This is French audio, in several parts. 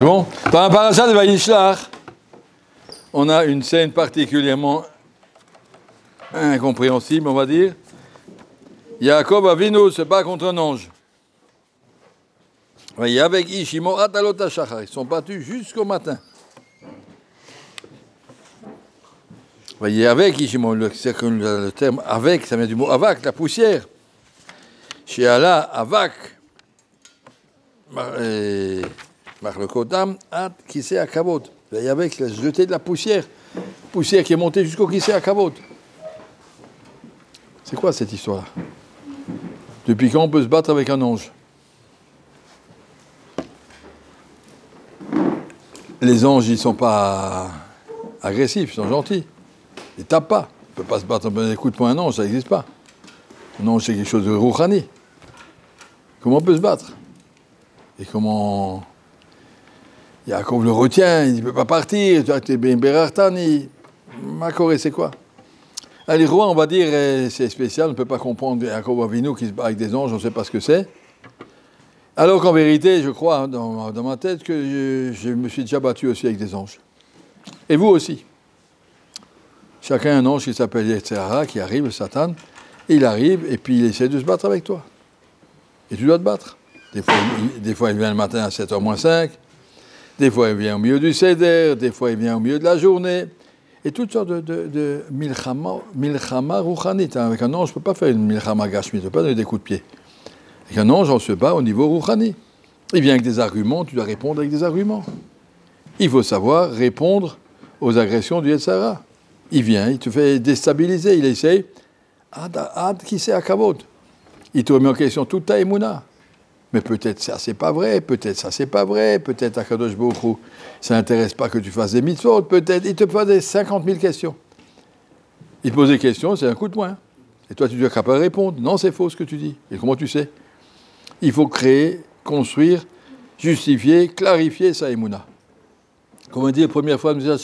Bon, dans la paracha de Vayishlach, on a une scène particulièrement incompréhensible, on va dire. Yaakov Avinu se bat contre un ange. Avec Ishimo Atalot Shachar, ils sont battus jusqu'au matin. Avec Ishimo, le terme avec, ça vient du mot avak, la poussière. Chez Allah, avak. Marlekotam, at Kisei Akavot. Avec, il a jeté de la poussière qui est montée jusqu'au Kisei Akavot. C'est quoi cette histoire-là? Depuis quand on peut se battre avec un ange? Les anges, ils ne sont pas agressifs, ils sont gentils. Ils ne tapent pas. On ne peut pas se battre un coup de poing un ange, ça n'existe pas. Un ange, c'est quelque chose de rouhani. Comment on peut se battre? Et comment Yaakov le retient, il ne peut pas partir, tu as été Berartani. Makoré, c'est quoi? Les rois, on va dire, c'est spécial, on ne peut pas comprendre Yaakov Avinu qui se bat avec des anges, on ne sait pas ce que c'est. Alors qu'en vérité, je crois, dans ma tête, que je me suis déjà battu aussi avec des anges. Et vous aussi. Chacun a un ange qui s'appelle Yetzirah, qui arrive, le Satan, il arrive, et puis il essaie de se battre avec toi. Et tu dois te battre. Des fois, il vient le matin à 7h moins 5, des fois, il vient au milieu du Seder, des fois, il vient au milieu de la journée, et toutes sortes de milchama rouchanit. Avec un ange, je ne peux pas faire une milchama gashmi, je ne peux pas donner des coups de pied. Avec un ange, on se bat au niveau rouchani. Il vient avec des arguments, tu dois répondre avec des arguments. Il faut savoir répondre aux agressions du Yetzirah. Il vient, il te fait déstabiliser, il essaye. Ad Kisei Akavot. Il te remet en question toute ta émouna. Mais peut-être ça, c'est pas vrai, peut-être ça, c'est pas vrai, peut-être Akadosh Baruch Hu, ça n'intéresse pas que tu fasses des mitzvot, peut-être, il te pose 50 000 questions. Il pose des questions, c'est un coup de poing. Et toi, tu dois capable de répondre. Non, c'est faux ce que tu dis. Et comment tu sais? Il faut créer, construire, justifier, clarifier sa émouna. Comme on dit la première fois, ce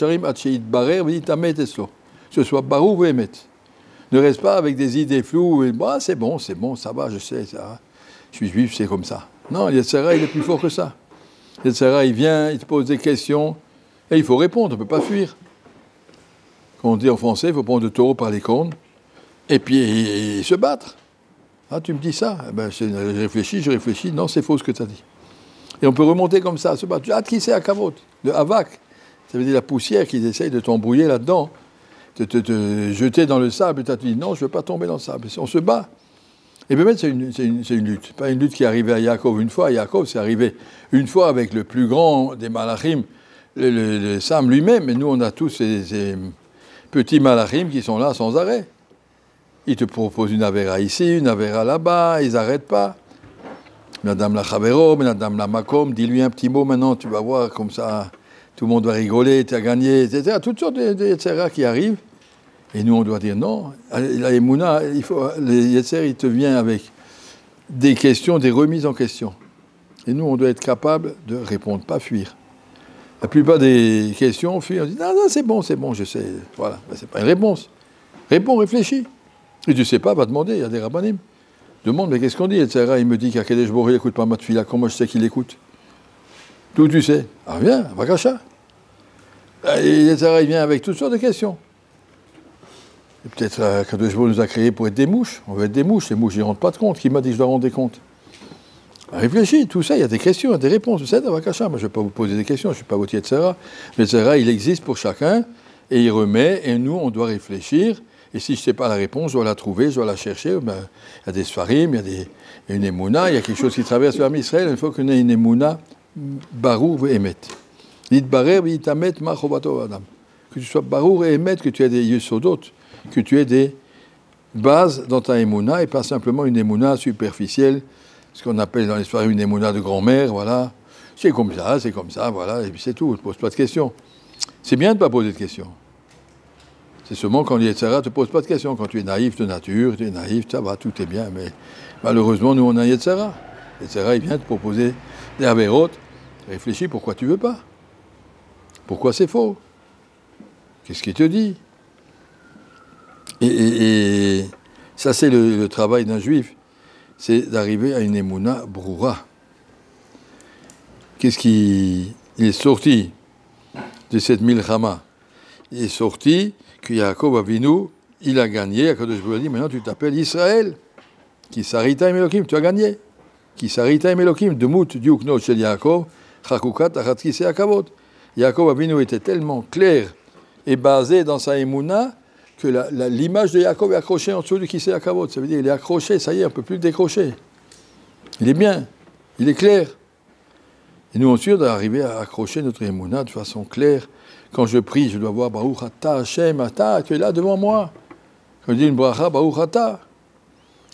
soit barou ou émet. Ne reste pas avec des idées floues, et, bah, c'est bon, ça va, je sais, ça. Je suis juif, c'est comme ça. Non, Yetzirah, il est plus fort que ça. Yetzirah, il vient, il te pose des questions, et il faut répondre, on ne peut pas fuir. Comme on dit en français, il faut prendre le taureau par les cornes, et puis se battre. Ah, tu me dis ça? Eh ben, je réfléchis, non, c'est faux ce que tu as dit. Et on peut remonter comme ça, se battre. Ah, qui c'est Akavot? Le Havak, ça veut dire la poussière qu'ils essayent de t'embrouiller là-dedans, de te jeter dans le sable, et tu as dit non, je ne veux pas tomber dans le sable. On se bat. Et bien, c'est une lutte. Pas une lutte qui est arrivée à Yaakov une fois. À Yaakov, c'est arrivé une fois avec le plus grand des malachim, le Sam lui-même. Mais nous, on a tous ces petits malachim qui sont là sans arrêt. Ils te proposent une avéra ici, une avéra là-bas, ils n'arrêtent pas. Madame la Chavero, Madame la Makom, dis-lui un petit mot maintenant, tu vas voir, comme ça, tout le monde va rigoler, tu as gagné, etc. Toutes sortes de Yetzirah qui arrivent. Et nous, on doit dire non. La Emouna, le Yetzer, il te vient avec des questions, des remises en question. Et nous, on doit être capable de répondre, pas fuir. La plupart des questions, on fuit, on dit non, c'est bon, je sais. Voilà, ben, c'est pas une réponse. Réponds, réfléchis. Et tu ne sais pas, va demander, il y a des rabbanim. Demande, mais qu'est-ce qu'on dit? Yetzirah, il me dit qu'Akadosh Baruch Hu n'écoute pas ma tefila, comment je sais qu'il écoute? D'où tu sais? Ah, viens, Vakasha. Et Yetzirah, il vient avec toutes sortes de questions. Et peut-être qu'Akadosh Baruch Hu nous a créés pour être des mouches. On veut être des mouches. Les mouches, ils ne rendent pas de compte. Qui m'a dit que je dois rendre des comptes? Réfléchis, tout ça, il y a des questions, il y a des réponses. Vous savez, Vakasha, moi je ne vais pas vous poser des questions, je ne suis pas votre Yetzirah. Mais Yetzirah, il existe pour chacun, et il remet, et nous, on doit réfléchir. Et si je ne sais pas la réponse, je dois la trouver, je dois la chercher. Ben, il y a des sfarim, il y a une émouna, il y a quelque chose qui traverse l'âme Israël. Il faut qu'on ait une émouna, barou et émet. L'itbarer, l'itamet, machobato adam. Que tu sois barou et émet, que tu aies des yesodot, que tu aies des bases dans ta émouna, et pas simplement une émouna superficielle, ce qu'on appelle dans l'histoire une émouna de grand-mère, voilà. C'est comme ça, voilà, et puis c'est tout, ne pose pas de questions. C'est bien de ne pas poser de questions. C'est seulement quand Yetzirah ne te pose pas de questions. Quand tu es naïf de nature, tu es naïf, ça va, tout est bien. Mais malheureusement, nous, on a Yetzirah. Yetzirah, il vient te proposer des avérotes. Réfléchis, pourquoi tu ne veux pas? Pourquoi c'est faux? Qu'est-ce qu'il te dit? Et ça, c'est le travail d'un juif. C'est d'arriver à une émouna broura. Qu'est-ce qui il est sorti de cette milchama. Il est sorti que Yaakov Avinu, il a gagné. Akadosh Baruch Hu a dit, maintenant tu t'appelles Israël. Ki sarita im Elokim, tu as gagné. Ki sarita im Elokim, demut diukno shel Yaakov, chakukat achatki seakavot. Yaakov Avinu était tellement clair et basé dans sa émouna que l'image de Yaakov est accrochée en dessous du Kisei Akavot. Ça veut dire qu'il est accroché, ça y est, on ne peut plus le décrocher. Il est bien, il est clair. Et nous, ensuite, d'arriver à accrocher notre émouna de façon claire. Quand je prie, je dois voir Baruch Ata Hashem, Ata, tu es là devant moi. Quand je dis une bracha, Baruch Ata.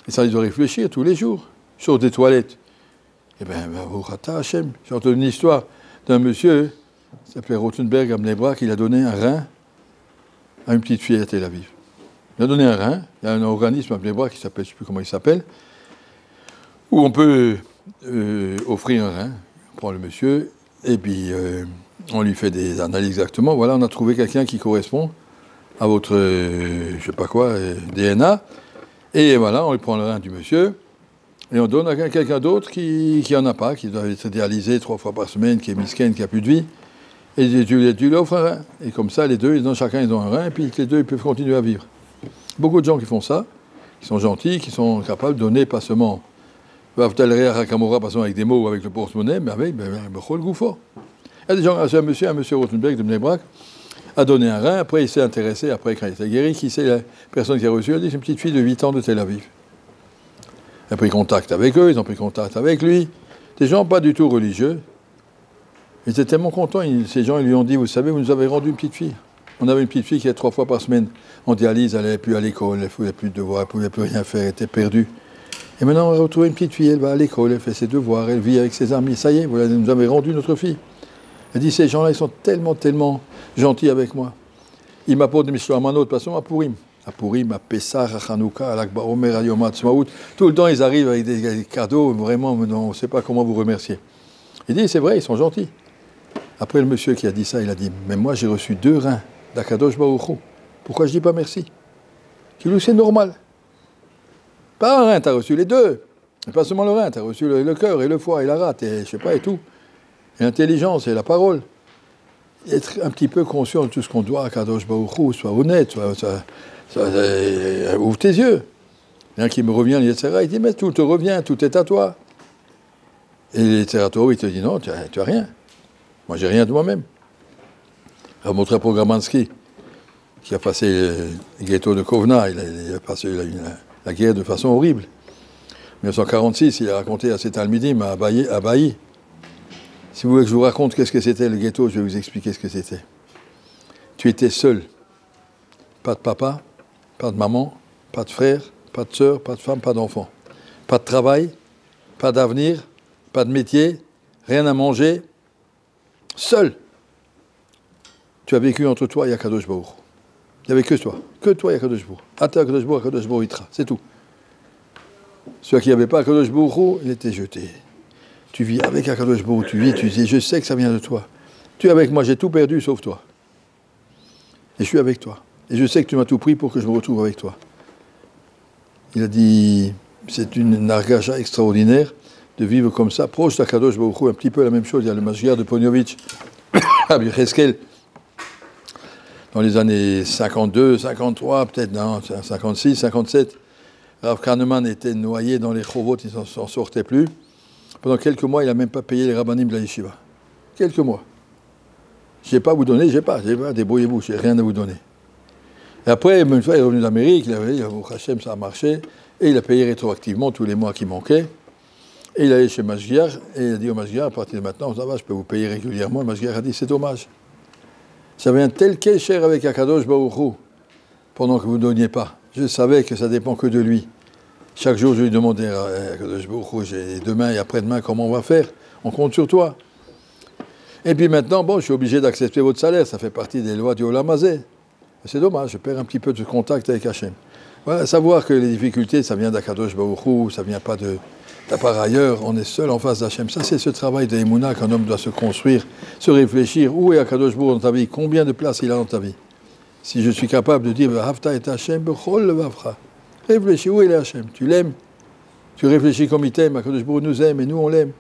Et ça, il doit réfléchir tous les jours, sur des toilettes. Eh bien, Baruch Ata Hashem. J'ai entendu une histoire d'un monsieur, il s'appelait Rothenberg à Bnei Brak, il a donné un rein à une petite fille à Tel Aviv. Il a donné un rein, il y a un organisme à Bnei Brak qui s'appelle, je ne sais plus comment il s'appelle, où on peut offrir un rein. On prend le monsieur, et puis on lui fait des analyses exactement. Voilà, on a trouvé quelqu'un qui correspond à votre, je ne sais pas quoi, DNA. Et voilà, on lui prend le rein du monsieur, et on donne à quelqu'un d'autre qui n'en a pas, qui doit être dialysé 3 fois par semaine, qui est misken, qui n'a plus de vie. Et tu lui offres un rein. Et comme ça, les deux, chacun ils ont un rein, et puis les deux ils peuvent continuer à vivre. Beaucoup de gens qui font ça, qui sont gentils, qui sont capables de donner pas seulement avec des mots ou avec le porte-monnaie, mais avec le goufo. Il y a des gens, un monsieur Rothenberg de Bnei Brak a donné un rein, après il s'est intéressé, après quand il était guéri, qui c'est la personne qui a reçu, il a dit c'est une petite fille de 8 ans de Tel Aviv. Il a pris contact avec eux, ils ont pris contact avec lui. Des gens pas du tout religieux. Ils étaient tellement contents, ces gens ils lui ont dit, vous savez, vous nous avez rendu une petite fille. On avait une petite fille qui est 3 fois par semaine en dialyse, elle n'allait plus à l'école, elle ne faisait plus de devoirs, elle ne pouvait plus rien faire, elle était perdue. Et maintenant on a retrouvé une petite fille, elle va à l'école, elle fait ses devoirs, elle vit avec ses amis, ça y est, vous nous avez rendu notre fille. Elle dit, ces gens-là, ils sont tellement, tellement gentils avec moi. Ils m'apportent des Mishloach Manot, de toute façon, à Purim, à Pessah, à Hanouka, à l'Akba Omer, à Yom HaTzmaout. Tout le temps, ils arrivent avec des cadeaux, vraiment, on ne sait pas comment vous remercier. Il dit, c'est vrai, ils sont gentils. Après, le monsieur qui a dit ça, il a dit, mais moi, j'ai reçu 2 reins d'Akadosh Baruch Hu. Pourquoi je ne dis pas merci? Il dit, c'est normal. Pas un rein, tu as reçu les 2. Et pas seulement le rein, tu as reçu le cœur et le foie et la rate, et je sais pas, et tout. Et l'intelligence et la parole. Être un petit peu conscient de tout ce qu'on doit à Kadosh Baruch Hu, sois honnête, ouvre tes yeux. Il y en a qui me revient, il dit, mais tout te revient, tout est à toi. Et l'Yetzera, il te dit, non, tu as rien. Moi, j'ai rien de moi-même. Alors, mon frère Pogramanski, qui a passé le ghetto de Kovna, il a passé la guerre de façon horrible. En 1946, il a raconté à ses Talmidim, à Bailly. Si vous voulez que je vous raconte qu'est-ce que c'était le ghetto, je vais vous expliquer ce que c'était. Tu étais seul. Pas de papa, pas de maman, pas de frère, pas de sœur, pas de femme, pas d'enfant. Pas de travail, pas d'avenir, pas de métier, rien à manger. Seul. Tu as vécu entre toi et Akadosh Baruch Hu. Il n'y avait que toi et Akadosh Baruch Hu. Ata Akadosh Baruch Hu, Akadosh Baruch Hu Itra, c'est tout. Celui qui n'avait pas Akadosh Baruch Hu, il était jeté. Tu vis avec Akadosh Baruch Hu, tu vis, tu dis, je sais que ça vient de toi. Tu es avec moi, j'ai tout perdu sauf toi. Et je suis avec toi. Et je sais que tu m'as tout pris pour que je me retrouve avec toi. Il a dit, c'est une nargacha extraordinaire de vivre comme ça, proche d'Akadosh Baruch Hu, un petit peu la même chose. Il y a le Mashiach de Poniovitch, Rabbi Cheskel, dans les années 52, 53, peut-être, non, 56, 57. Rav Kahneman était noyé dans les chovot, il ne s'en sortait plus. Pendant quelques mois, il n'a même pas payé les rabbanim de la yeshiva. Quelques mois. Je n'ai pas à vous donner, j'ai pas, débrouillez-vous, je n'ai rien à vous donner. Et après, une fois, il est revenu d'Amérique, il avait dit, Hachem, ça a marché, et il a payé rétroactivement tous les mois qui manquaient. Et il est allé chez Mashiach, et il a dit au Mashiach, à partir de maintenant, ça va, je peux vous payer régulièrement. Le Mashiach a dit, c'est dommage. J'avais un tel kécher avec Akadosh Baruch Hu, pendant que vous ne donniez pas. Je savais que ça ne dépend que de lui. Chaque jour, je lui demandais à Akadosh Baruch Hu, j'ai demain et après-demain, comment on va faire? On compte sur toi. Et puis maintenant, bon, je suis obligé d'accepter votre salaire, ça fait partie des lois du Olam Hazeh. C'est dommage, je perds un petit peu de contact avec Hachem. Voilà, savoir que les difficultés, ça vient d'Akadosh Baruch Hu, ça ne vient pas de par ailleurs, on est seul en face d'Hachem. Ça, c'est ce travail de Emouna qu'un homme doit se construire, se réfléchir. Où est Akadosh Baruch Hu dans ta vie? Combien de place il a dans ta vie? Si je suis capable de dire, Hafta et Hachem, bechol levavcha. Réfléchis, où est Hachem? Tu l'aimes? Tu réfléchis comme il t'aime, Akadosh Baruch Hu nous aime et nous on l'aime.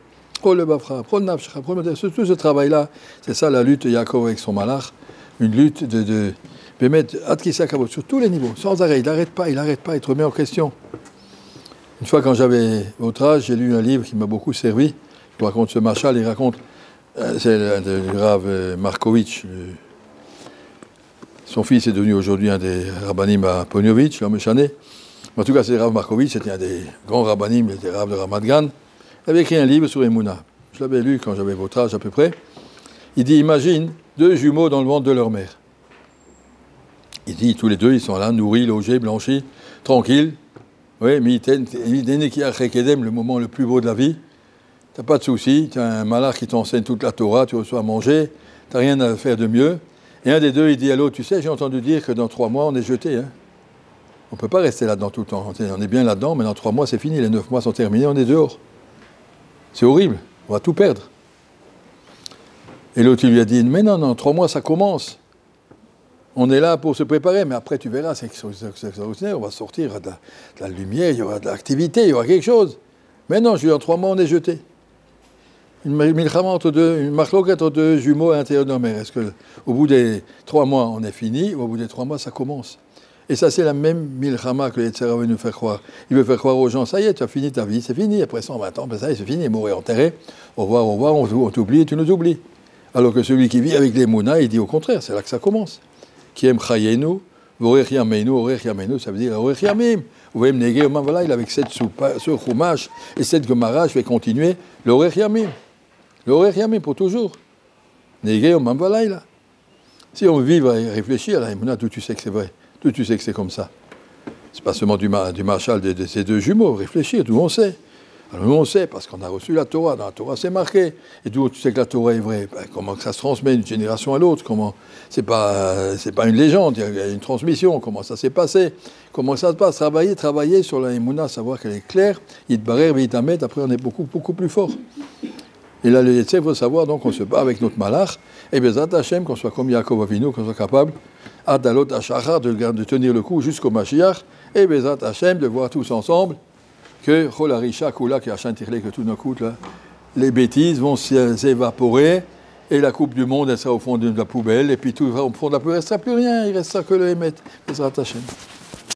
Prends le bafra, prends le nafshra, prends le... Tout ce travail-là, c'est ça la lutte de Yaakov avec son malach, une lutte de mettre Adkissa Kavod sur tous les niveaux, sans arrêt. Il n'arrête pas, il te remet en question. Une fois, quand j'avais votre âge, j'ai lu un livre qui m'a beaucoup servi. Il raconte ce Machal, il raconte, c'est le Rav Markovitch. Son fils est devenu aujourd'hui un des rabbanim à Poniovitch, l'homme chané. En tout cas, c'est Rav Markovitch, c'était un des grands rabbanim, il était Rav de Ramat Gan. Il avait écrit un livre sur Emouna. Je l'avais lu quand j'avais votre âge à peu près. Il dit, imagine deux jumeaux dans le ventre de leur mère. Il dit, tous les deux, ils sont là, nourris, logés, blanchis, tranquilles. Oui, mais le moment le plus beau de la vie. Tu n'as pas de soucis, tu as un malach qui t'enseigne toute la Torah, tu reçois à manger, tu n'as rien à faire de mieux. Et un des deux, il dit à l'autre, tu sais, j'ai entendu dire que dans 3 mois, on est jeté. Hein. On ne peut pas rester là-dedans tout le temps. On est bien là-dedans, mais dans 3 mois, c'est fini. Les 9 mois sont terminés, on est dehors. C'est horrible, on va tout perdre. Et l'autre, il lui a dit, mais non, 3 mois, ça commence. On est là pour se préparer, mais après, tu verras, c'est extraordinaire, on va sortir, il y aura de la lumière, il y aura de l'activité, il y aura quelque chose. Mais non, je dis, en 3 mois, on est jeté. Une milchama entre deux, une marloquette entre deux jumeaux à l'intérieur de leur mère. Est-ce qu'au bout des 3 mois, on est fini, ou au bout des 3 mois, ça commence? Et ça, c'est la même milchama que le Yetzirah veut nous faire croire. Il veut faire croire aux gens, ça y est, tu as fini ta vie, c'est fini, après 120 ans, ben ça y est, c'est fini, mourir enterré, au revoir, on t'oublie et tu nous oublies. Alors que celui qui vit avec les mounas, il dit au contraire, c'est là que ça commence. Qui aime chayenu, vorech yameinu, ça veut dire vorech yamim. Vous voyez, Mnegé, voilà, il avec 7 chumash et 7 gemara, je vais continuer, le vorech yamim pour toujours. Mnegé, voilà, là. Si on vit et réfléchit à la Emouna, d'où tu sais que c'est vrai, d'où tu sais que c'est comme ça. C'est pas seulement du marshal de ces deux jumeaux, réfléchir, d'où on sait. Alors nous on sait, parce qu'on a reçu la Torah, dans la Torah c'est marqué. Et d'où tu sais que la Torah est vraie? Ben, comment ça se transmet d'une génération à l'autre? Comment c'est pas une légende, il y a une transmission. Comment ça s'est passé? Comment ça se passe? Travailler sur la Emouna, savoir qu'elle est claire. Yitbarer, Vitamet, après on est beaucoup plus fort. Et là le Yetzirah, il faut savoir, donc on se bat avec notre malach. Et Bezat Hashem, qu'on soit comme Yaakov Avinu, qu'on soit capable, Adalot Hashachar, de tenir le coup jusqu'au Mashiach. Et Bezat Hashem, de voir tous ensemble que Cholarisha Kula, qui a chanté que tout d'un coup, là, les bêtises vont s'évaporer et la Coupe du Monde, elle sera au fond de la poubelle, et puis tout va au fond de la poubelle, il ne restera plus rien, il ne restera que le Hémet. Bezrat Hashem.